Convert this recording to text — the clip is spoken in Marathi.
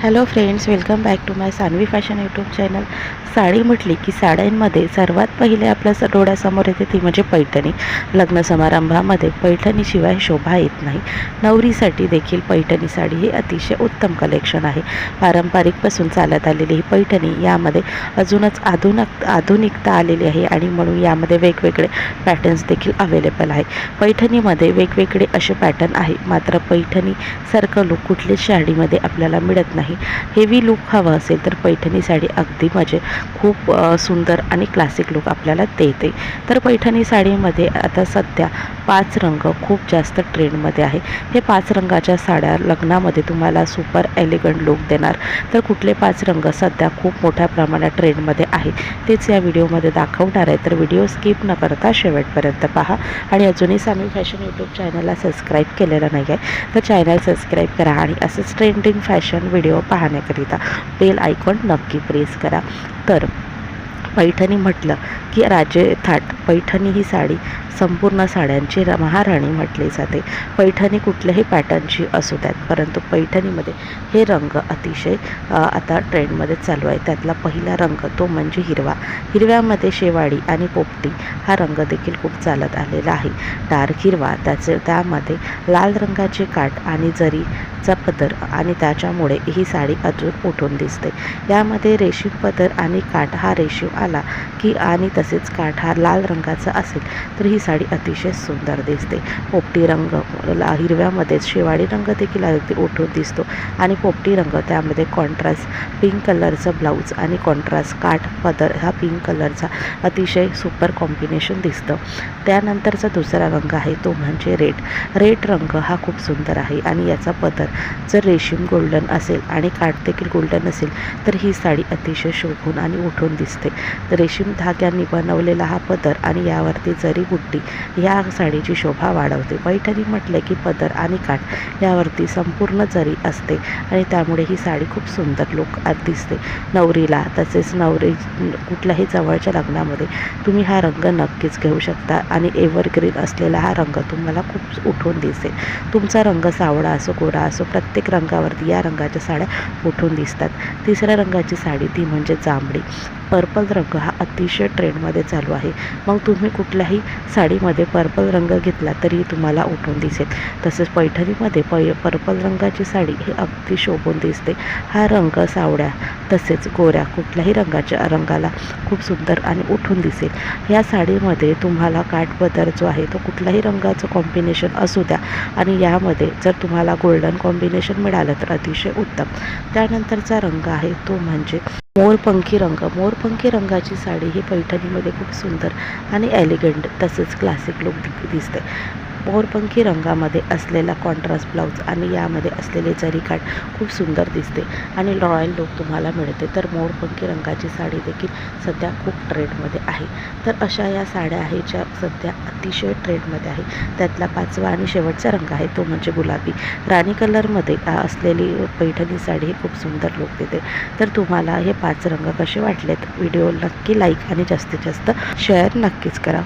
Hello friends, welcome back to my Saanvi fashion YouTube channel. Sari म्हटली की साड्यांमध्ये सर्वात पहिले आपल्या डोळ्यासमोर येते ती म्हणजे पैठणी. लग्न समारंभामध्ये पैठणीशिवाय शोभा येत नाही. नवरीसाठी देखील पैठणी साडी ही अतिशय उत्तम कलेक्शन आहे. पारंपरिकपासून चालत आलेली ही पैठणी यामध्ये अजूनच आधुनिकता आलेली आहे आणि म्हणून यामध्ये वेगवेगळे पॅटर्न्स देखील अवेलेबल आहे. पैठणीमध्ये वेगवेगळे असे पॅटर्न आहे, मात्र पैठणीसारखं लुक कुठलीच साडीमध्ये आपल्याला मिळत नाही. हेवी लुक हवा असेल तर पैठणी साडी अगदी म्हणजे खूप सुंदर आणि क्लासिक लुक आपल्याला देते. तर पैठणी साडीमध्ये आता सध्या 5 रंग खूप जास्त ट्रेंडमध्ये आहे. हे 5 रंगाच्या साड्या लग्नामध्ये तुम्हाला सुपर एलिगंट लुक देणार. तर कुठले 5 रंग सध्या खूप मोठ्या प्रमाणात ट्रेंडमध्ये आहे तेच या व्हिडिओमध्ये दाखवणार आहे. तर व्हिडिओ स्किप न करता शेवटपर्यंत पहा आणि अजूनही सानवी फॅशन यूट्यूब चॅनलला सबस्क्राईब केलेलं नाही आहे तर चॅनल सबस्क्राईब करा आणि असंच ट्रेंडिंग फॅशन व्हिडिओ पाहण्याकरिता बेल आयकॉन नक्की प्रेस करा. तर पैठणी म्हटलं की राजे थाट. पैठणी ही साडी संपूर्ण साड्यांची महाराणी म्हटली जाते. पैठणी कुठल्याही पॅटर्नची असू द्यात, परंतु पैठणीमध्ये हे रंग अतिशय आता ट्रेंडमध्ये चालू आहे. त्यातला पहिला रंग तो म्हणजे हिरवा. हिरव्यामध्ये शेवाळी आणि पोपटी हा रंग देखील खूप चालत आलेला आहे. डार्क हिरवा, त्यामध्ये लाल रंगाचे काठ आणि जरीचा पदर आणि त्याच्यामुळे ही साडी अजून उठून दिसते. यामध्ये रेशीम पदर आणि काठ हा रेशीम आला की आणि तसेच काठ हा लाल रंगाचा असेल तर ही साडी अतिशय सुंदर दिसते. पोपटी रंग हिरव्यामध्येच शेवाळी रंग देखील अगदी उठून दिसतो आणि पोपटी रंग त्यामध्ये कॉन्ट्रास्ट पिंक कलरचं ब्लाऊज आणि कॉन्ट्रास्ट काठ पदर हा पिंक कलरचा अतिशय सुपर कॉम्बिनेशन दिसतं. त्यानंतरचा दुसरा रंग आहे तो म्हणजे रेड रंग हा खूप सुंदर आहे आणि याचा पदर जर रेशीम गोल्डन असेल आणि काठ देखील गोल्डन असेल तर ही साडी अतिशय शोभून आणि उठून दिसते. रेशीम धाग्यांनी बनवलेला हा पदर आणि यावरती जरी बुट्टी या साडीची शोभा वाढवते. पैठणी म्हटले की पदर आणि काठ यावरती संपूर्ण जरी असते आणि त्यामुळे ही साडी खूप सुंदर लुक दिसते. नवरीला तसेच कुठल्याही जवळच्या लग्नामध्ये तुम्ही हा रंग नक्कीच घेऊ शकता आणि एव्हरग्रीन असलेला हा रंग तुम्हाला खूप उठून दिसेल. तुमचा रंग सावळा असो गोरा असो, प्रत्येक रंगावरती या रंगाच्या साड्या उठून दिसतात. तिसऱ्या रंगाची साडी ती म्हणजे जांभळी. पर्पल रंग हा अतिशय ट्रेंडमध्ये चालू आहे. मग तुम्ही कुठल्याही साडीमध्ये पर्पल रंग घेतला तरी तुम्हाला उठून दिसेल. तसेच पैठणीमध्ये पर्पल रंगाची साडी ही अगदी शोभून दिसते. हा रंग सावळ्या तसेच गोऱ्या कुठल्याही रंगाला खूप सुंदर आणि उठून दिसेल. या साडीमध्ये तुम्हाला काठपदर जो आहे तो कुठल्याही रंगाचं कॉम्बिनेशन असू द्या आणि यामध्ये जर तुम्हाला गोल्डन कॉम्बिनेशन मिळालं तर अतिशय उत्तम. त्यानंतरचा रंग आहे तो म्हणजे मोरपंखी रंग. मोरपंखी रंगाची साडी ही पैठणीमध्ये खूप सुंदर आणि एलिगंट तसेच क्लासिक लुक दिसते. मोरपंखी रंगामध्ये असलेला कॉन्ट्रास्ट ब्लाऊज आणि यामध्ये असलेले जरीकाठ खूप सुंदर दिसते आणि रॉयल लुक तुम्हाला मिळते. तर मोरपंखी रंगाची साडी देखील सध्या खूप ट्रेंडमध्ये आहे. तर अशा या साड्या आहेत ज्या सध्या अतिशय ट्रेंडमध्ये आहे. त्यातला 5वा आणि शेवटचा रंग आहे तो म्हणजे गुलाबी. राणी कलरमध्ये असलेली पैठणी साडी ही खूप सुंदर लुक देते. तर तुम्हाला हे 5 रंग कसे वाटलेत? व्हिडिओ नक्की लाईक आणि जास्तीत जास्त शेअर नक्कीच करा.